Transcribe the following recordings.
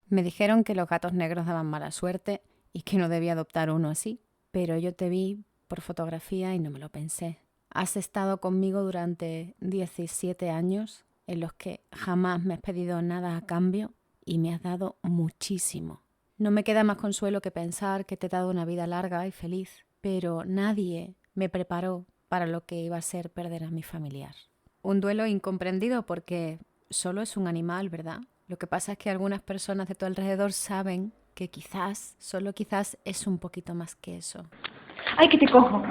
Me dijeron que los gatos negros daban mala suerte y que no debía adoptar uno así, pero yo te vi por fotografía y no me lo pensé. Has estado conmigo durante 17 años en los que jamás me has pedido nada a cambio y me has dado muchísimo. No me queda más consuelo que pensar que te he dado una vida larga y feliz, pero nadie me preparó para lo que iba a ser perder a mi familiar. Un duelo incomprendido porque solo es un animal, ¿verdad? Lo que pasa es que algunas personas de tu alrededor saben que quizás, solo quizás, es un poquito más que eso. ¡Ay, que te cojo!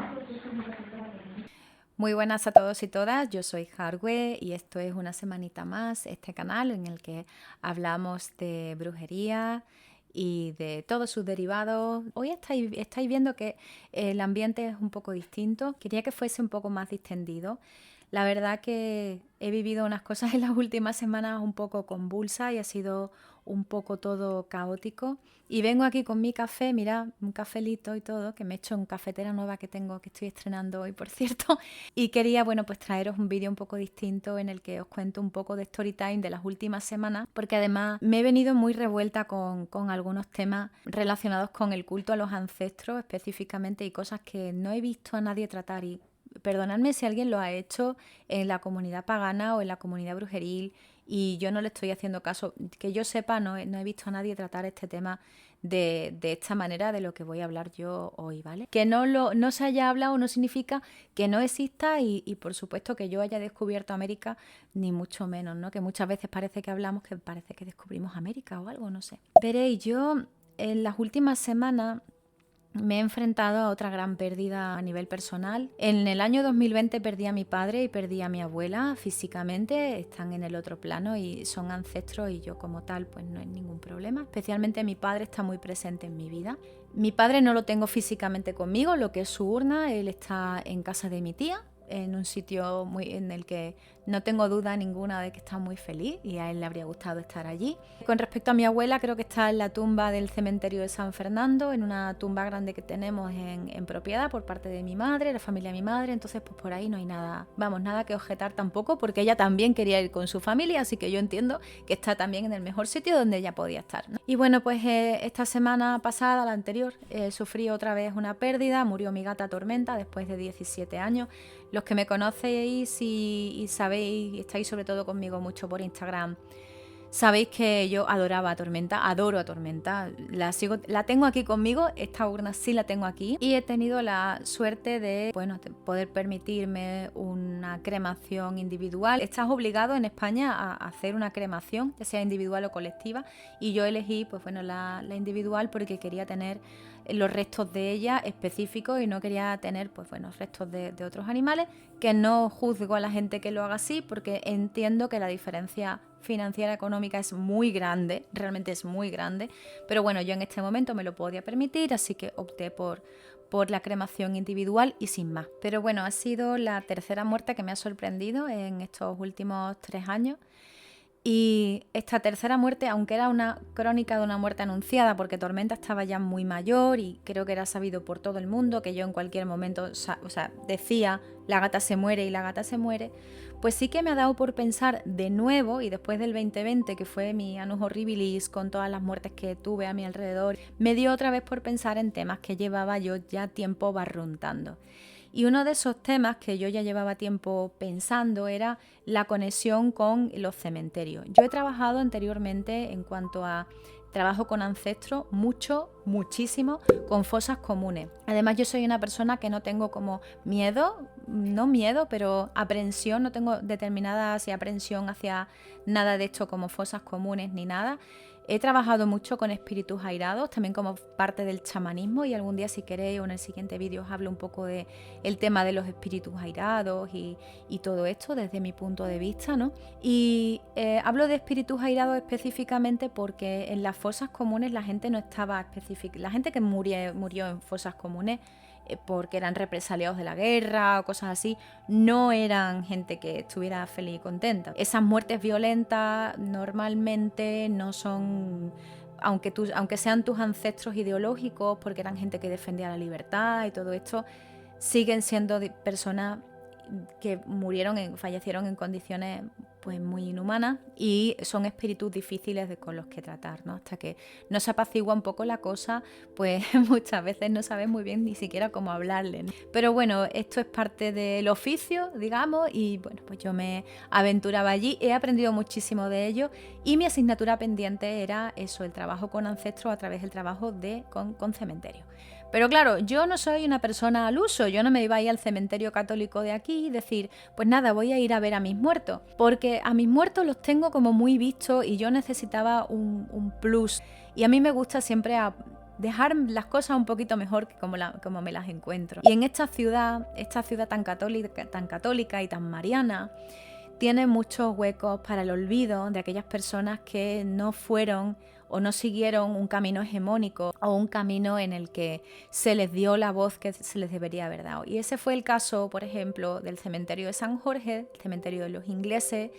Muy buenas a todos y todas, yo soy Harwe y esto es una semanita más, este canal en el que hablamos de brujería y de todos sus derivados. Hoy estáis viendo que el ambiente es un poco distinto, quería que fuese un poco más distendido. La verdad que he vivido unas cosas en las últimas semanas un poco convulsas y ha sido un poco todo caótico. Y vengo aquí con mi café, mira, un cafelito y todo, que me he hecho en cafetera nueva que tengo, que estoy estrenando hoy, por cierto. Y quería, bueno, pues traeros un vídeo un poco distinto en el que os cuento un poco de story time de las últimas semanas, porque además me he venido muy revuelta con algunos temas relacionados con el culto a los ancestros específicamente y cosas que no he visto a nadie tratar y perdonadme si alguien lo ha hecho en la comunidad pagana o en la comunidad brujeril y yo no le estoy haciendo caso. Que yo sepa, no he visto a nadie tratar este tema de esta manera de lo que voy a hablar yo hoy, ¿vale? Que no se haya hablado no significa que no exista y por supuesto que yo haya descubierto América, ni mucho menos, ¿no? Que muchas veces parece que hablamos que parece que descubrimos América o algo, no sé. Veréis, yo en las últimas semanas me he enfrentado a otra gran pérdida a nivel personal. En el año 2020 perdí a mi padre y perdí a mi abuela físicamente, están en el otro plano y son ancestros y yo como tal pues no hay ningún problema. Especialmente mi padre está muy presente en mi vida. Mi padre no lo tengo físicamente conmigo, lo que es su urna, él está en casa de mi tía, en un sitio en el que no tengo duda ninguna de que está muy feliz y a él le habría gustado estar allí. Con respecto a mi abuela, creo que está en la tumba del cementerio de San Fernando, en una tumba grande que tenemos en propiedad por parte de mi madre, la familia de mi madre, entonces pues por ahí no hay nada, vamos, nada que objetar tampoco, porque ella también quería ir con su familia, así que yo entiendo que está también en el mejor sitio donde ella podía estar, ¿no? Y bueno, pues esta semana pasada, la anterior, sufrí otra vez una pérdida, murió mi gata Tormenta después de 17 años. Los que me conocéis y sabéis, y estáis sobre todo conmigo mucho por Instagram, sabéis que yo adoraba a Tormenta, adoro a Tormenta, la tengo aquí conmigo, esta urna sí la tengo aquí y he tenido la suerte de, bueno, de poder permitirme una cremación individual. Estás obligado en España a hacer una cremación, ya sea individual o colectiva, y yo elegí, pues bueno, la individual porque quería tener los restos de ella específicos y no quería tener, pues bueno, restos de otros animales, que no juzgo a la gente que lo haga así porque entiendo que la diferencia financiera económica es muy grande, realmente es muy grande, pero bueno, yo en este momento me lo podía permitir, así que opté por la cremación individual y sin más. Pero bueno, ha sido la tercera muerte que me ha sorprendido en estos últimos 3 años. Y esta tercera muerte, aunque era una crónica de una muerte anunciada, porque Tormenta estaba ya muy mayor y creo que era sabido por todo el mundo, que yo en cualquier momento, decía, la gata se muere y la gata se muere, pues sí que me ha dado por pensar de nuevo, y después del 2020, que fue mi annus horribilis con todas las muertes que tuve a mi alrededor, me dio otra vez por pensar en temas que llevaba yo ya tiempo barruntando. Y uno de esos temas que yo ya llevaba tiempo pensando era la conexión con los cementerios. Yo he trabajado anteriormente en cuanto a trabajo con ancestros, muchísimo, con fosas comunes. Además, yo soy una persona que no tengo como pero aprensión, no tengo determinada aprensión hacia nada de esto como fosas comunes ni nada. He trabajado mucho con espíritus airados, también como parte del chamanismo, y algún día si queréis o en el siguiente vídeo os hablo un poco de el tema de los espíritus airados y todo esto desde mi punto de vista, ¿no? Y hablo de espíritus airados específicamente porque en las fosas comunes la gente no estaba específica. La gente que murió en fosas comunes porque eran represaliados de la guerra o cosas así, no eran gente que estuviera feliz y contenta. Esas muertes violentas normalmente no son, aunque sean tus ancestros ideológicos, porque eran gente que defendía la libertad y todo esto, siguen siendo personas que fallecieron en condiciones pues muy inhumanas y son espíritus difíciles con los que tratar, ¿no? Hasta que no se apacigua un poco la cosa, pues muchas veces no sabes muy bien ni siquiera cómo hablarle, ¿no? Pero bueno, esto es parte del oficio, digamos, y bueno, pues yo me aventuraba allí, he aprendido muchísimo de ello y mi asignatura pendiente era eso, el trabajo con ancestros a través del trabajo con cementerio. Pero claro, yo no soy una persona al uso, yo no me iba a ir al cementerio católico de aquí y decir, pues nada, voy a ir a ver a mis muertos, porque a mis muertos los tengo como muy vistos y yo necesitaba un plus. Y a mí me gusta siempre dejar las cosas un poquito mejor que como me las encuentro. Y en esta ciudad tan católica y tan mariana, tiene muchos huecos para el olvido de aquellas personas que no fueron o no siguieron un camino hegemónico o un camino en el que se les dio la voz que se les debería haber dado. Y ese fue el caso, por ejemplo, del cementerio de San Jorge, el cementerio de los ingleses,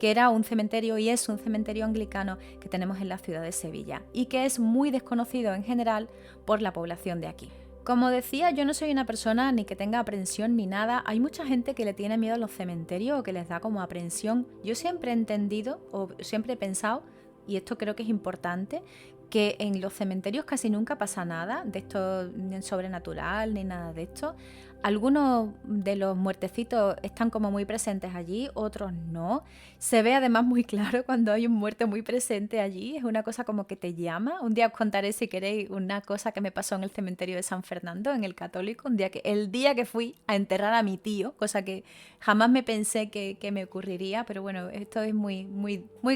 que era un cementerio y es un cementerio anglicano que tenemos en la ciudad de Sevilla y que es muy desconocido en general por la población de aquí. Como decía, yo no soy una persona ni que tenga aprensión ni nada. Hay mucha gente que le tiene miedo a los cementerios o que les da como aprensión. Yo siempre he entendido o siempre he pensado, y esto creo que es importante, que en los cementerios casi nunca pasa nada de esto ni sobrenatural ni nada de esto. Algunos de los muertecitos están como muy presentes allí, otros no. Se ve además muy claro cuando hay un muerto muy presente allí, es una cosa como que te llama. Un día os contaré, si queréis, una cosa que me pasó en el cementerio de San Fernando, en el católico, el día que fui a enterrar a mi tío, cosa que jamás me pensé que me ocurriría, pero bueno, esto es muy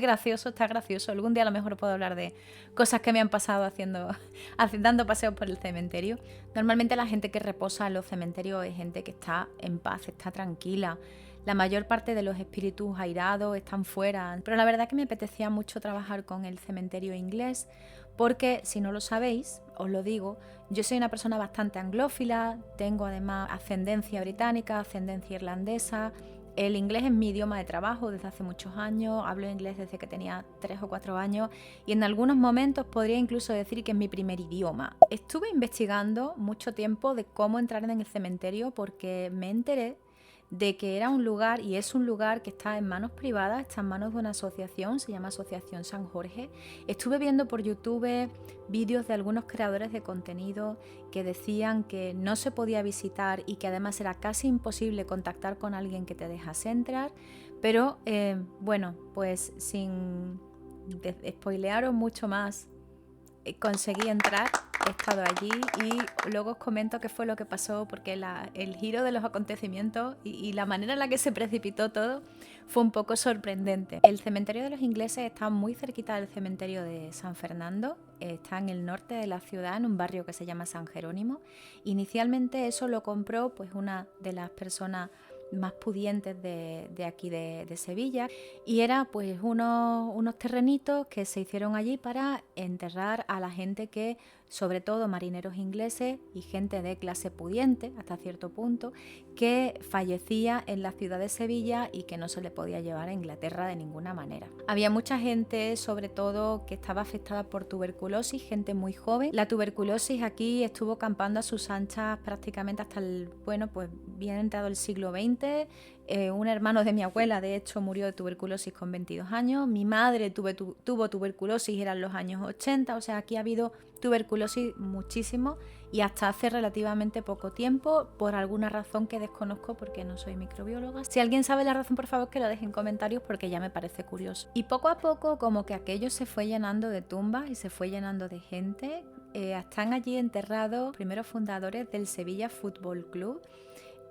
gracioso, está gracioso. Algún día a lo mejor puedo hablar de cosas que me han pasado dando paseos por el cementerio. Normalmente la gente que reposa en los cementerios es gente que está en paz, está tranquila. La mayor parte de los espíritus airados están fuera. Pero la verdad que me apetecía mucho trabajar con el cementerio inglés porque, si no lo sabéis, os lo digo, yo soy una persona bastante anglófila, tengo además ascendencia británica, ascendencia irlandesa. El inglés es mi idioma de trabajo desde hace muchos años, hablo inglés desde que tenía 3 o 4 años y en algunos momentos podría incluso decir que es mi primer idioma. Estuve investigando mucho tiempo de cómo entrar en el cementerio porque me enteré de que era un lugar, y es un lugar que está en manos privadas, está en manos de una asociación, se llama Asociación San Jorge. Estuve viendo por YouTube vídeos de algunos creadores de contenido que decían que no se podía visitar y que además era casi imposible contactar con alguien que te dejase entrar, pero bueno, pues sin spoilearos mucho más, conseguí entrar, he estado allí y luego os comento qué fue lo que pasó porque el giro de los acontecimientos y la manera en la que se precipitó todo fue un poco sorprendente. El cementerio de los ingleses está muy cerquita del cementerio de San Fernando, está en el norte de la ciudad, en un barrio que se llama San Jerónimo. Inicialmente eso lo compró pues una de las personas más pudientes de aquí de Sevilla y era pues unos terrenitos que se hicieron allí para enterrar a la gente que, sobre todo marineros ingleses y gente de clase pudiente hasta cierto punto, que fallecía en la ciudad de Sevilla y que no se le podía llevar a Inglaterra de ninguna manera. Había mucha gente, sobre todo, que estaba afectada por tuberculosis, gente muy joven. La tuberculosis aquí estuvo campando a sus anchas prácticamente hasta pues bien entrado el siglo XX. Un hermano de mi abuela, de hecho, murió de tuberculosis con 22 años. Mi madre tuvo tuberculosis, eran los años 80, o sea, aquí ha habido tuberculosis muchísimo y hasta hace relativamente poco tiempo, por alguna razón que desconozco porque no soy microbióloga. Si alguien sabe la razón, por favor que lo deje en comentarios porque ya me parece curioso. Y poco a poco como que aquello se fue llenando de tumbas y se fue llenando de gente. Están allí enterrados los primeros fundadores del Sevilla Fútbol Club.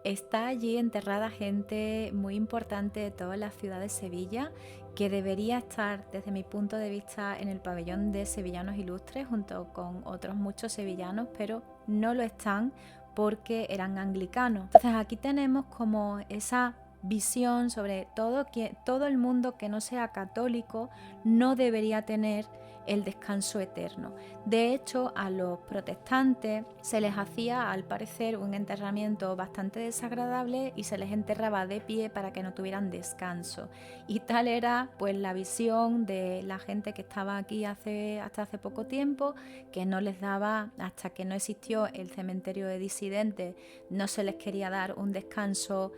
Está allí enterrada gente muy importante de toda la ciudad de Sevilla que debería estar, desde mi punto de vista, en el pabellón de Sevillanos Ilustres junto con otros muchos sevillanos, pero no lo están porque eran anglicanos. Entonces aquí tenemos como esa visión sobre todo que todo el mundo que no sea católico no debería tener el descanso eterno. De hecho, a los protestantes se les hacía, al parecer, un enterramiento bastante desagradable y se les enterraba de pie para que no tuvieran descanso. Y tal era pues la visión de la gente que estaba aquí hasta hace poco tiempo, que no les daba, hasta que no existió el cementerio de disidentes, no se les quería dar un descanso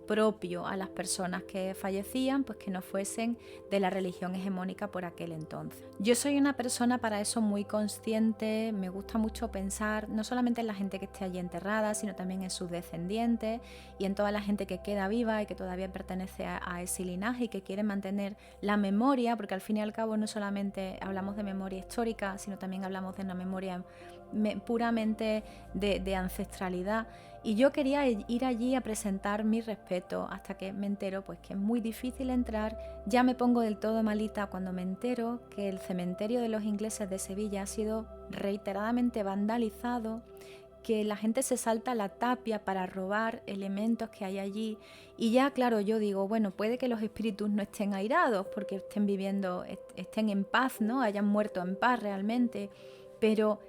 propio a las personas que fallecían, pues que no fuesen de la religión hegemónica por aquel entonces. Yo soy una persona para eso muy consciente, me gusta mucho pensar no solamente en la gente que esté allí enterrada, sino también en sus descendientes y en toda la gente que queda viva y que todavía pertenece a ese linaje y que quiere mantener la memoria, porque al fin y al cabo no solamente hablamos de memoria histórica, sino también hablamos de una memoria puramente de ancestralidad. Y yo quería ir allí a presentar mi respeto hasta que me entero pues que es muy difícil entrar. Ya me pongo del todo malita cuando me entero que el cementerio de los ingleses de Sevilla ha sido reiteradamente vandalizado, que la gente se salta la tapia para robar elementos que hay allí. Y ya, claro, yo digo, bueno, puede que los espíritus no estén airados porque estén viviendo, estén en paz, ¿no? Hayan muerto en paz realmente. Pero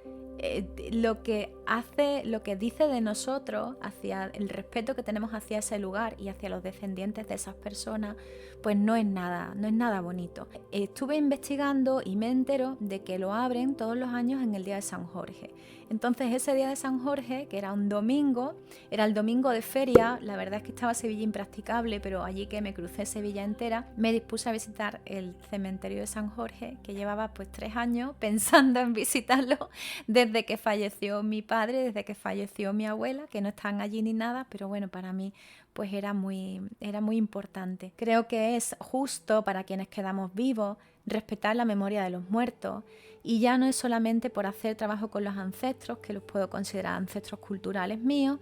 lo que dice de nosotros, hacia el respeto que tenemos hacia ese lugar y hacia los descendientes de esas personas, pues no es nada bonito. Estuve investigando y me entero de que lo abren todos los años en el día de San Jorge. Entonces ese día de San Jorge, que era un domingo, era el domingo de feria, la verdad es que estaba Sevilla impracticable, pero allí que me crucé Sevilla entera, me dispuse a visitar el cementerio de San Jorge, que llevaba pues 3 años pensando en visitarlo desde que falleció mi padre, desde que falleció mi abuela, que no están allí ni nada, pero bueno, para mí pues era muy importante. Creo que es justo para quienes quedamos vivos respetar la memoria de los muertos, y ya no es solamente por hacer trabajo con los ancestros, que los puedo considerar ancestros culturales míos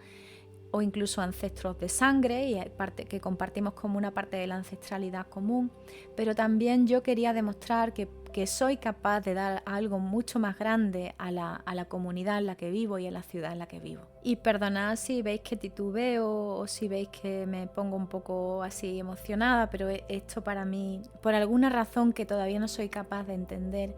o incluso ancestros de sangre y parte que compartimos como una parte de la ancestralidad común, pero también yo quería demostrar que soy capaz de dar algo mucho más grande a la comunidad en la que vivo y a la ciudad en la que vivo. Y perdonad si veis que titubeo o si veis que me pongo un poco así emocionada, pero esto para mí, por alguna razón que todavía no soy capaz de entender,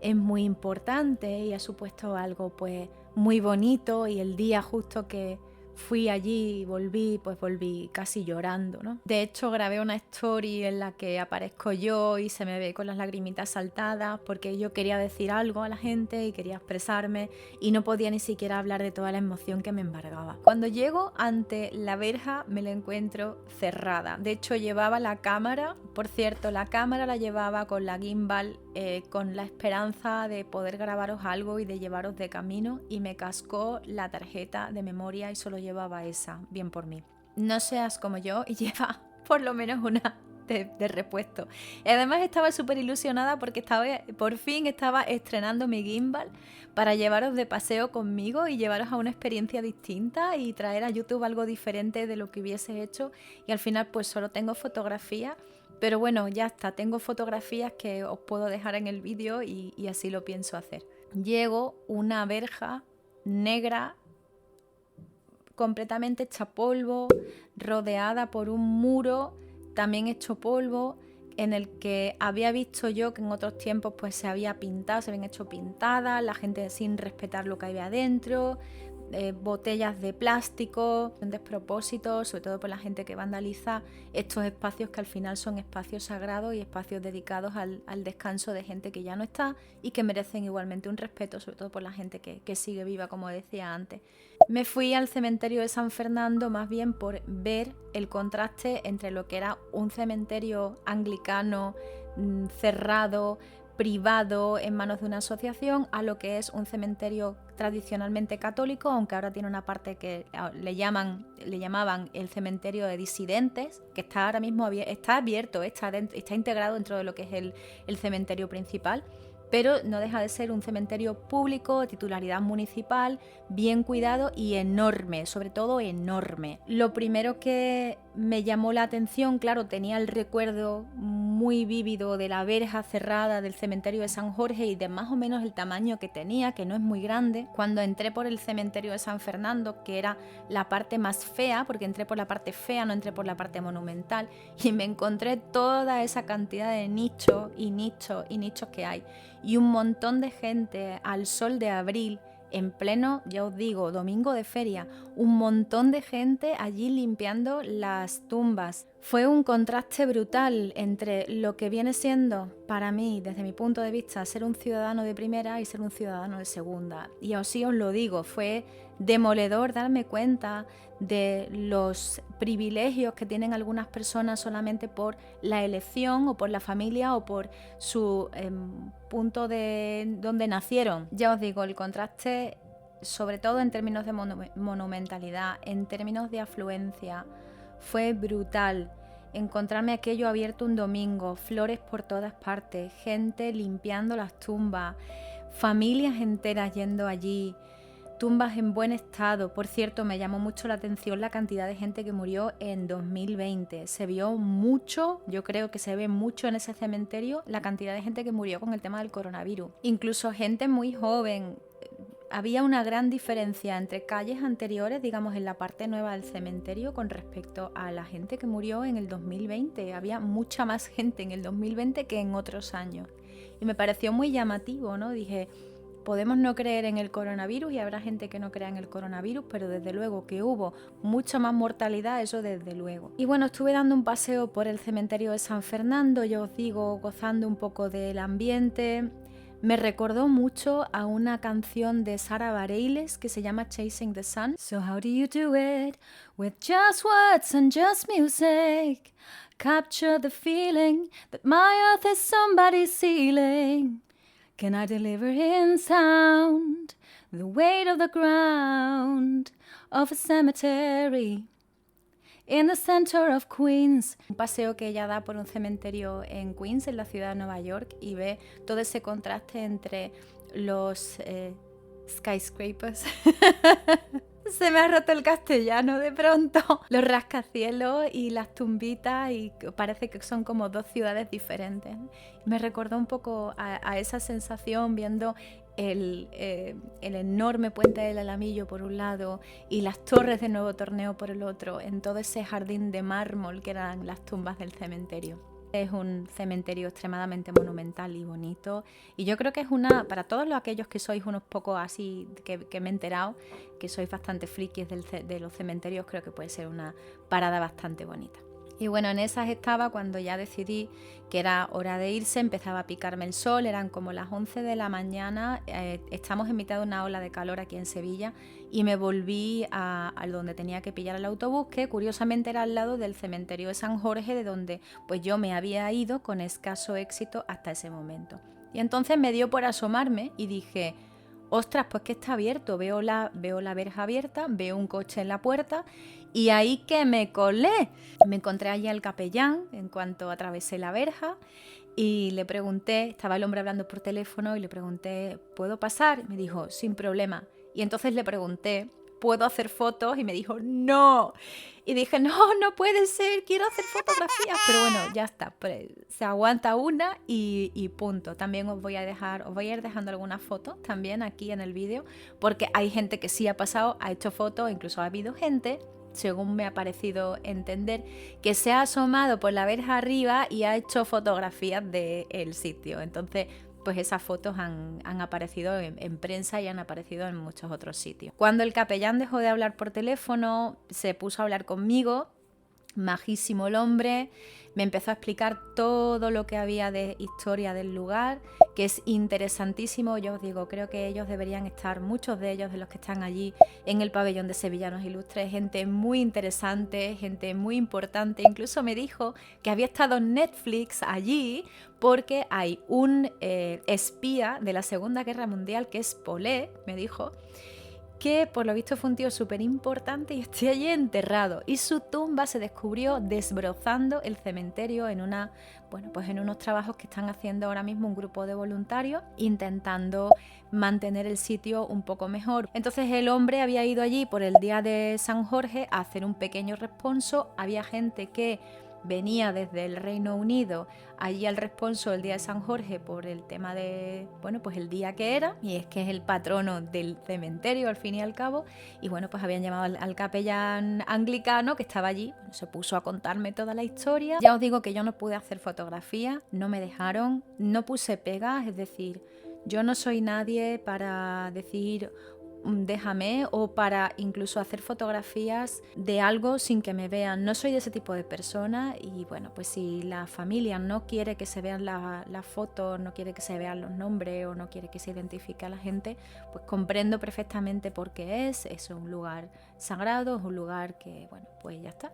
es muy importante y ha supuesto algo pues muy bonito, y el día justo que fui allí y volví casi llorando, ¿no? De hecho, grabé una story en la que aparezco yo y se me ve con las lagrimitas saltadas porque yo quería decir algo a la gente y quería expresarme y no podía ni siquiera hablar de toda la emoción que me embargaba. Cuando llego ante la verja me la encuentro cerrada. De hecho, llevaba la cámara, por cierto, la cámara la llevaba con la gimbal con la esperanza de poder grabaros algo y de llevaros de camino, y me cascó la tarjeta de memoria y solo llevaba esa, bien por mí. No seas como yo y lleva por lo menos una de repuesto. Y además estaba súper ilusionada porque por fin estaba estrenando mi gimbal para llevaros de paseo conmigo y llevaros a una experiencia distinta y traer a YouTube algo diferente de lo que hubiese hecho, y al final pues solo tengo fotografías. Pero bueno, ya está, tengo fotografías que os puedo dejar en el vídeo y así lo pienso hacer. Llego una verja negra, completamente hecha polvo, rodeada por un muro también hecho polvo, en el que había visto yo que en otros tiempos pues se habían hecho pintadas, la gente sin respetar lo que había adentro, botellas de plástico, un despropósito, sobre todo por la gente que vandaliza estos espacios que al final son espacios sagrados y espacios dedicados al descanso de gente que ya no está y que merecen igualmente un respeto, sobre todo por la gente que sigue viva, como decía antes. Me fui al cementerio de San Fernando más bien por ver el contraste entre lo que era un cementerio anglicano cerrado, privado, en manos de una asociación, a lo que es un cementerio tradicionalmente católico, aunque ahora tiene una parte que le llamaban el cementerio de disidentes, que está ahora mismo está abierto, está integrado dentro de lo que es el cementerio principal, pero no deja de ser un cementerio público, de titularidad municipal, bien cuidado y enorme, sobre todo enorme. Lo primero que me llamó la atención, claro, tenía el recuerdo muy vívido de la verja cerrada del cementerio de San Jorge y de más o menos el tamaño que tenía, que no es muy grande. Cuando entré por el cementerio de San Fernando, que era la parte más fea, porque entré por la parte fea, no entré por la parte monumental, y me encontré toda esa cantidad de nichos y nichos y nichos que hay, y un montón de gente al sol de abril, en pleno, ya os digo, domingo de feria, un montón de gente allí limpiando las tumbas, Fue un contraste brutal entre lo que viene siendo para mí, desde mi punto de vista, ser un ciudadano de primera y ser un ciudadano de segunda. Y así os lo digo, fue demoledor darme cuenta de los privilegios que tienen algunas personas solamente por la elección o por la familia o por su punto de donde nacieron. Ya os digo, el contraste, sobre todo en términos de monumentalidad, en términos de afluencia, fue brutal. Encontrarme aquello abierto un domingo, flores por todas partes, gente limpiando las tumbas, familias enteras yendo allí, tumbas en buen estado. Por cierto, me llamó mucho la atención la cantidad de gente que murió en 2020. Se vio mucho, yo creo que se ve mucho en ese cementerio, la cantidad de gente que murió con el tema del coronavirus. Incluso gente muy joven. Había una gran diferencia entre calles anteriores, digamos en la parte nueva del cementerio, con respecto a la gente que murió en el 2020. Había mucha más gente en el 2020 que en otros años. Y me pareció muy llamativo, ¿no? Dije, podemos no creer en el coronavirus y habrá gente que no crea en el coronavirus, pero desde luego que hubo mucha más mortalidad, eso desde luego. Y bueno, estuve dando un paseo por el cementerio de San Fernando, yo os digo, gozando un poco del ambiente. Me recordó mucho a una canción de Sara Bareilles que se llama Chasing the Sun. So how do you do it? With just words and just music. Capture the feeling that my earth is somebody's ceiling. Can I deliver in sound the weight of the ground of a cemetery in the center of Queens? Un paseo que ella da por un cementerio en Queens, en la ciudad de Nueva York, y ve todo ese contraste entre los skyscrapers. Se me ha roto el castellano de pronto. Los rascacielos y las tumbitas, y parece que son como dos ciudades diferentes. Me recordó un poco a esa sensación viendo el enorme puente del Alamillo por un lado y las torres de Nuevo Torneo por el otro, en todo ese jardín de mármol que eran las tumbas del cementerio. Es un cementerio extremadamente monumental y bonito, y yo creo que es para todos aquellos que sois unos pocos así, que me he enterado, que sois bastante frikis de los cementerios, creo que puede ser una parada bastante bonita. Y bueno, en esas estaba cuando ya decidí que era hora de irse, empezaba a picarme el sol, eran como las 11 de la mañana, estamos en mitad de una ola de calor aquí en Sevilla, y me volví a donde tenía que pillar el autobús, que curiosamente era al lado del cementerio de San Jorge, de donde pues yo me había ido con escaso éxito hasta ese momento. Y entonces me dio por asomarme y dije, ostras, pues que está abierto, veo la verja abierta, veo un coche en la puerta, y ahí que me colé. Me encontré allí al capellán en cuanto atravesé la verja y le pregunté, estaba el hombre hablando por teléfono, y le pregunté, ¿puedo pasar? Me dijo, sin problema. Y entonces le pregunté, ¿puedo hacer fotos? Y me dijo, no. Y dije, no puede ser, quiero hacer fotografías. Pero bueno, ya está, se aguanta una y punto. También os voy a ir dejando algunas fotos también aquí en el vídeo, porque hay gente que sí ha pasado, ha hecho fotos, incluso ha habido gente, según me ha parecido entender, que se ha asomado por la verja arriba y ha hecho fotografías del sitio. Entonces, pues esas fotos han aparecido en prensa y han aparecido en muchos otros sitios. Cuando el capellán dejó de hablar por teléfono, se puso a hablar conmigo, majísimo el hombre, me empezó a explicar todo lo que había de historia del lugar, que es interesantísimo. Yo os digo, creo que ellos deberían estar, muchos de ellos, de los que están allí en el pabellón de Sevillanos Ilustres, gente muy interesante, gente muy importante. Incluso me dijo que había estado Netflix allí porque hay un espía de la Segunda Guerra Mundial, que es Polé, me dijo, que por lo visto fue un tío súper importante y estoy allí enterrado. Y su tumba se descubrió desbrozando el cementerio en unos trabajos que están haciendo ahora mismo un grupo de voluntarios, intentando mantener el sitio un poco mejor. Entonces el hombre había ido allí por el día de San Jorge a hacer un pequeño responso. Había gente que venía desde el Reino Unido allí al responso el día de San Jorge por el tema de, pues el día que era, y es que es el patrono del cementerio al fin y al cabo, y pues habían llamado al capellán anglicano que estaba allí, se puso a contarme toda la historia. Ya os digo que yo no pude hacer fotografía, no me dejaron, no puse pegas, es decir, yo no soy nadie para decir déjame, o para incluso hacer fotografías de algo sin que me vean. No soy de ese tipo de persona y bueno, pues si la familia no quiere que se vean las fotos, no quiere que se vean los nombres o no quiere que se identifique a la gente, pues comprendo perfectamente por qué es un lugar sagrado, es un lugar que, bueno, pues ya está.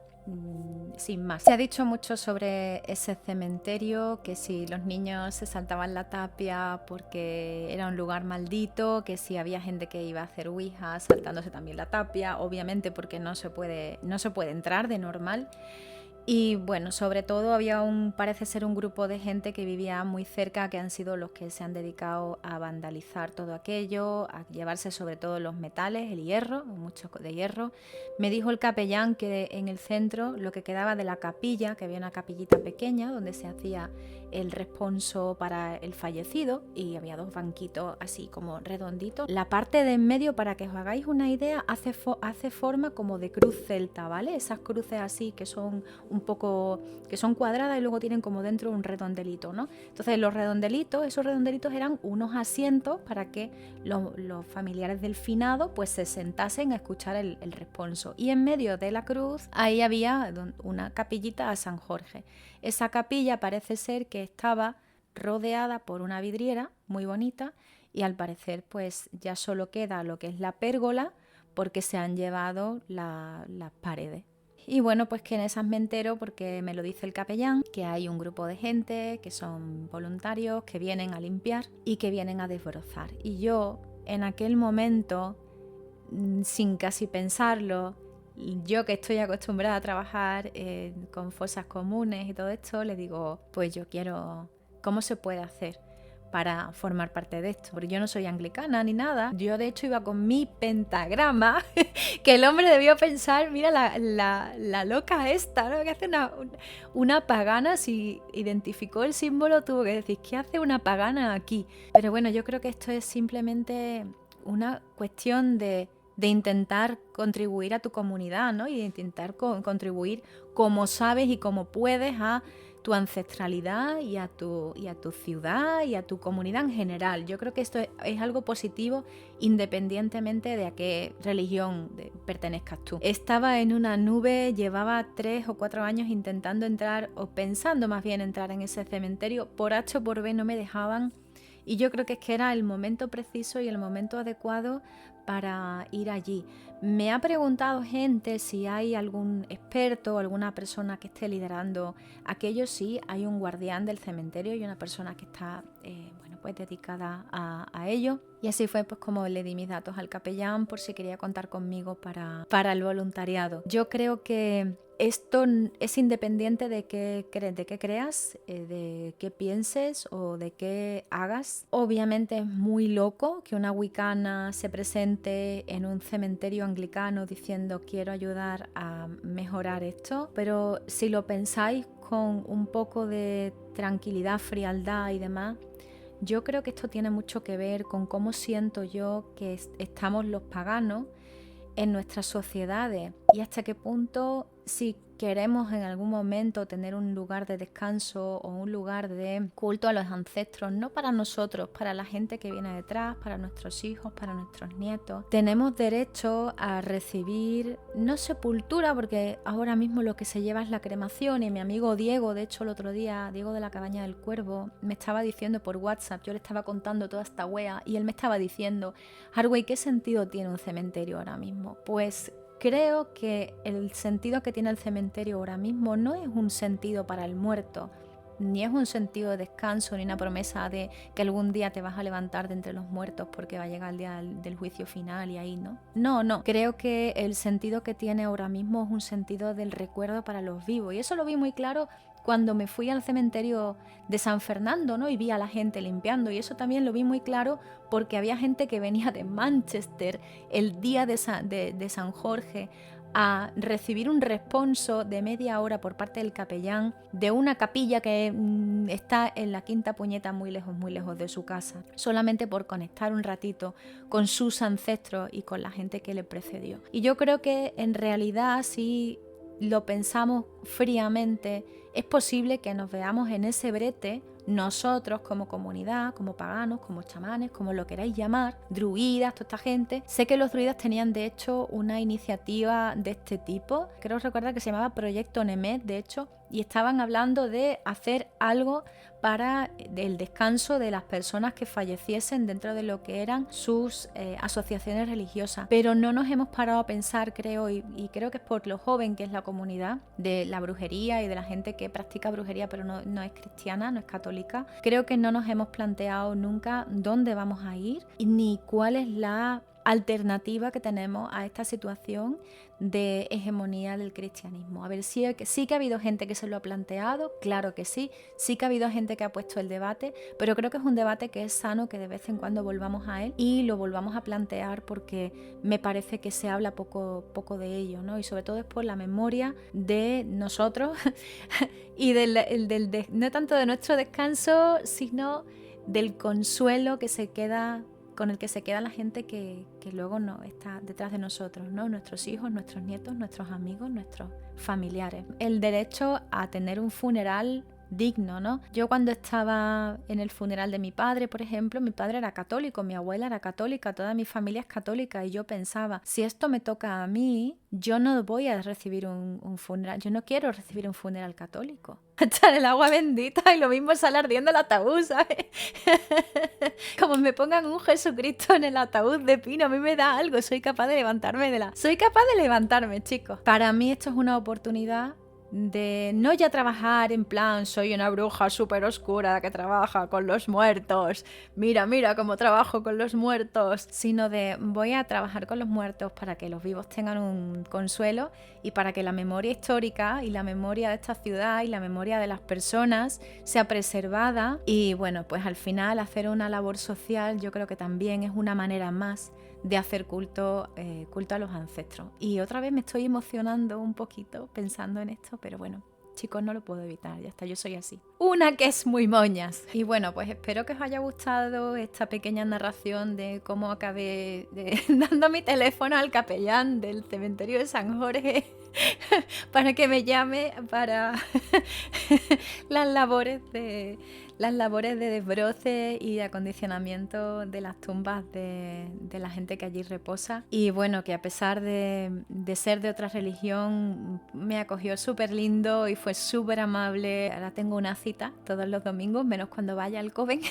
Sin más. Se ha dicho mucho sobre ese cementerio, que si los niños se saltaban la tapia porque era un lugar maldito, que si había gente que iba a hacer ouija saltándose también la tapia, obviamente porque no se puede entrar de normal. Y bueno, sobre todo parece ser un grupo de gente que vivía muy cerca, que han sido los que se han dedicado a vandalizar todo aquello, a llevarse sobre todo los metales, el hierro, mucho de hierro. Me dijo el capellán que en el centro, lo que quedaba de la capilla, que había una capillita pequeña donde se hacía el responso para el fallecido y había 2 banquitos así como redonditos. La parte de en medio, para que os hagáis una idea, hace forma como de cruz celta, ¿vale? Esas cruces así que son un poco, que son cuadradas y luego tienen como dentro un redondelito, ¿no? Entonces esos redondelitos eran unos asientos para que los familiares del finado pues se sentasen a escuchar el responso. Y en medio de la cruz ahí había una capillita a San Jorge. Esa capilla parece ser que estaba rodeada por una vidriera muy bonita y al parecer pues ya solo queda lo que es la pérgola porque se han llevado las paredes. Y bueno, pues que en esas me entero porque me lo dice el capellán, que hay un grupo de gente que son voluntarios, que vienen a limpiar y que vienen a desbrozar. Y yo en aquel momento, sin casi pensarlo, yo que estoy acostumbrada a trabajar con fosas comunes y todo esto, le digo, pues yo quiero, ¿cómo se puede hacer para formar parte de esto? Porque yo no soy anglicana ni nada. Yo de hecho iba con mi pentagrama, que el hombre debió pensar, mira la loca esta, ¿no? Que hace una pagana. Si identificó el símbolo tuvo que decir, ¿qué hace una pagana aquí? Pero bueno, yo creo que esto es simplemente una cuestión de intentar contribuir a tu comunidad, ¿no? Y de intentar contribuir como sabes y como puedes a tu ancestralidad y a tu ciudad y a tu comunidad en general. Yo creo que esto es algo positivo independientemente de a qué religión pertenezcas tú. Estaba en una nube, llevaba 3 o 4 años intentando entrar, o pensando más bien entrar en ese cementerio. Por H o por B no me dejaban. Y yo creo que es que era el momento preciso y el momento adecuado para ir allí. Me ha preguntado gente si hay algún experto o alguna persona que esté liderando aquello. Sí, hay un guardián del cementerio y una persona que está pues dedicada a ello. Y así fue pues como le di mis datos al capellán por si quería contar conmigo para el voluntariado. Yo creo que esto es independiente de qué creas, de qué pienses o de qué hagas. Obviamente es muy loco que una wicana se presente en un cementerio anglicano diciendo quiero ayudar a mejorar esto, pero si lo pensáis con un poco de tranquilidad, frialdad y demás, yo creo que esto tiene mucho que ver con cómo siento yo que estamos los paganos en nuestras sociedades y hasta qué punto, si queremos en algún momento tener un lugar de descanso o un lugar de culto a los ancestros, no para nosotros, para la gente que viene detrás, para nuestros hijos, para nuestros nietos, tenemos derecho a recibir, no sepultura, porque ahora mismo lo que se lleva es la cremación. Y mi amigo Diego, de hecho el otro día, Diego de la Cabaña del Cuervo, me estaba diciendo por WhatsApp, yo le estaba contando toda esta wea y él me estaba diciendo, Harway, ¿qué sentido tiene un cementerio ahora mismo? Pues creo que el sentido que tiene el cementerio ahora mismo no es un sentido para el muerto, ni es un sentido de descanso, ni una promesa de que algún día te vas a levantar de entre los muertos porque va a llegar el día del juicio final y ahí, ¿no? No. Creo que el sentido que tiene ahora mismo es un sentido del recuerdo para los vivos. Y eso lo vi muy claro cuando me fui al cementerio de San Fernando, ¿no? Y vi a la gente limpiando. Y eso también lo vi muy claro porque había gente que venía de Manchester el día de San Jorge a recibir un responso de media hora por parte del capellán de una capilla que está en la Quinta Puñeta, muy lejos de su casa, solamente por conectar un ratito con sus ancestros y con la gente que le precedió. Y yo creo que en realidad sí lo pensamos fríamente, es posible que nos veamos en ese brete nosotros como comunidad, como paganos, como chamanes, como lo queráis llamar, druidas, toda esta gente. Sé que los druidas tenían de hecho una iniciativa de este tipo, creo recordar que se llamaba Proyecto Nemet, de hecho, y estaban hablando de hacer algo para el descanso de las personas que falleciesen dentro de lo que eran sus asociaciones religiosas. Pero no nos hemos parado a pensar, creo, y creo que es por lo joven que es la comunidad de la brujería y de la gente que practica brujería pero no es cristiana, no es católica. Creo que no nos hemos planteado nunca dónde vamos a ir ni cuál es la alternativa que tenemos a esta situación de hegemonía del cristianismo. A ver, sí que ha habido gente que se lo ha planteado, claro que sí que ha habido gente que ha puesto el debate, pero creo que es un debate que es sano que de vez en cuando volvamos a él y lo volvamos a plantear porque me parece que se habla poco de ello, ¿no? Y sobre todo es por la memoria de nosotros y no tanto de nuestro descanso, sino del consuelo que se queda con el que se queda la gente que luego no está detrás de nosotros, ¿no? Nuestros hijos, nuestros nietos, nuestros amigos, nuestros familiares. El derecho a tener un funeral digno, ¿no? Yo cuando estaba en el funeral de mi padre, por ejemplo, mi padre era católico, mi abuela era católica, toda mi familia es católica y yo pensaba, si esto me toca a mí, yo no voy a recibir un funeral, yo no quiero recibir un funeral católico. Echar el agua bendita y lo mismo sale ardiendo el ataúd, ¿sabes? Como me pongan un Jesucristo en el ataúd de pino, a mí me da algo, soy capaz de levantarme, chicos. Para mí esto es una oportunidad de no ya trabajar en plan soy una bruja súper oscura que trabaja con los muertos, mira cómo trabajo con los muertos, sino de voy a trabajar con los muertos para que los vivos tengan un consuelo y para que la memoria histórica y la memoria de esta ciudad y la memoria de las personas sea preservada y bueno, pues al final hacer una labor social yo creo que también es una manera más de hacer culto a los ancestros. Y otra vez me estoy emocionando un poquito pensando en esto, pero bueno, chicos, no lo puedo evitar, ya está, yo soy así. Una que es muy moñas. Y bueno, pues espero que os haya gustado esta pequeña narración de cómo acabé dando mi teléfono al capellán del cementerio de San Jorge para que me llame para las labores de desbroce y de acondicionamiento de las tumbas de la gente que allí reposa. Y bueno, que a pesar de ser de otra religión, me acogió súper lindo y fue súper amable. Ahora tengo una cita todos los domingos, menos cuando vaya al Coven,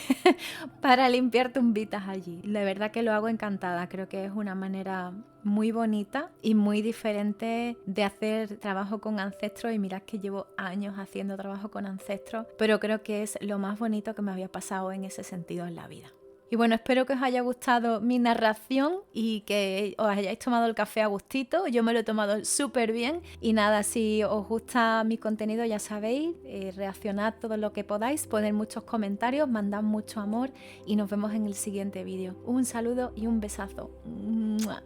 para limpiar tumbitas allí. La verdad que lo hago encantada, creo que es una manera muy bonita y muy diferente de hacer trabajo con ancestros y mirad que llevo años haciendo trabajo con ancestros, pero creo que es lo más bonito que me había pasado en ese sentido en la vida. Y bueno, espero que os haya gustado mi narración y que os hayáis tomado el café a gustito. Yo me lo he tomado súper bien. Y nada, si os gusta mi contenido ya sabéis, reaccionad todo lo que podáis, poner muchos comentarios, mandad mucho amor y nos vemos en el siguiente vídeo. Un saludo y un besazo. ¡Mua!